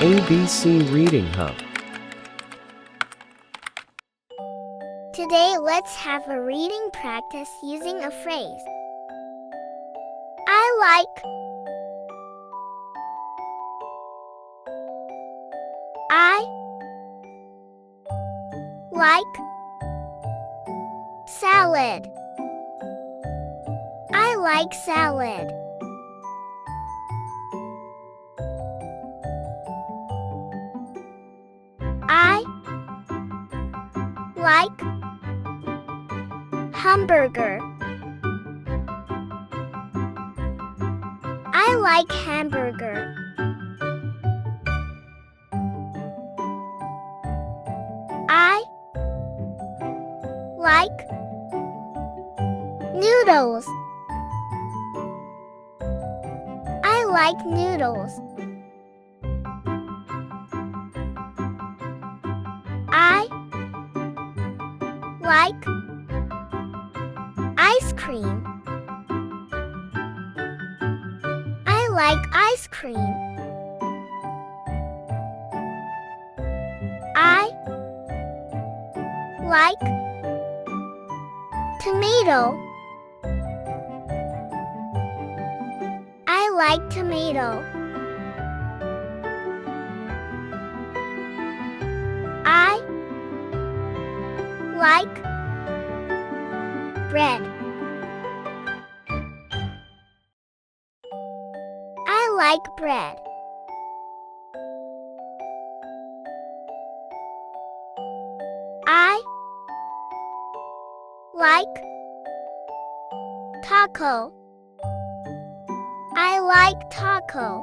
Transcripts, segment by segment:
ABC Reading Hub. Today, let's have a reading practice using a phrase. I like. I like salad. I like salad. I like hamburger. I like hamburger. I like noodles. I like noodles. I like ice cream. I like ice cream. I like tomato. I like tomato. I like bread. I like bread. I like taco. I like taco.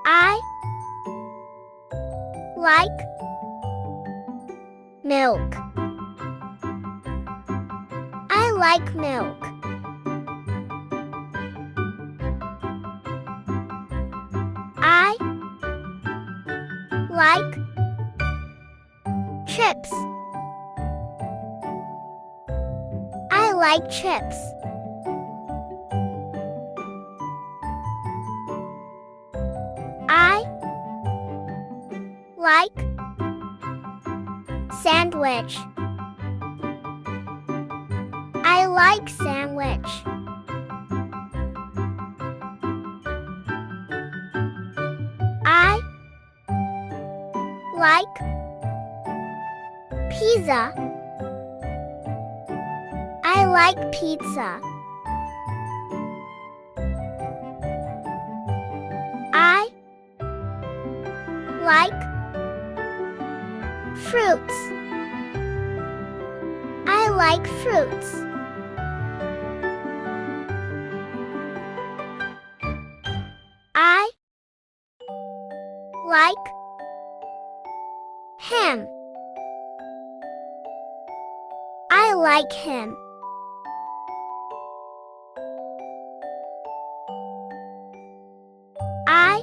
I like milk. I like milk. I like chips. I like chips. I like sandwich. I like sandwich. I like pizza. I like pizza. I like fruits. I like fruits. I like ham. I like ham. I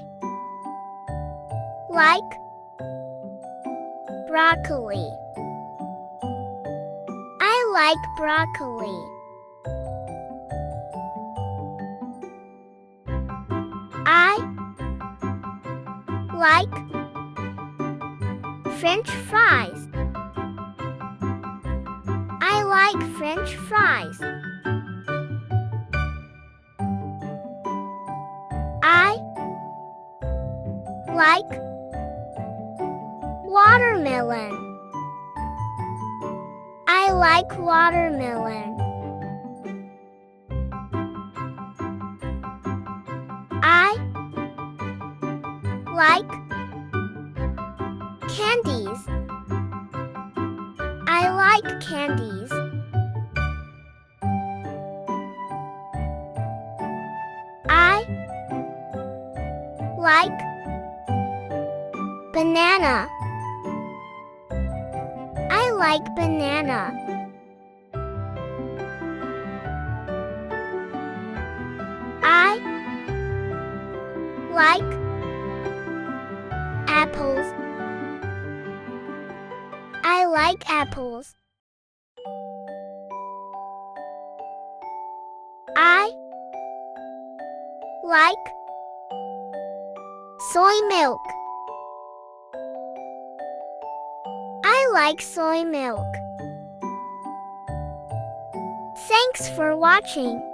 like broccoli. I like broccoli. I like French fries. I like French fries. I like watermelon. I like watermelon. I like candies. I like candies. I like banana. I like banana. I like apples. I like apples. I like soy milk. I like soy milk. Thanks for watching.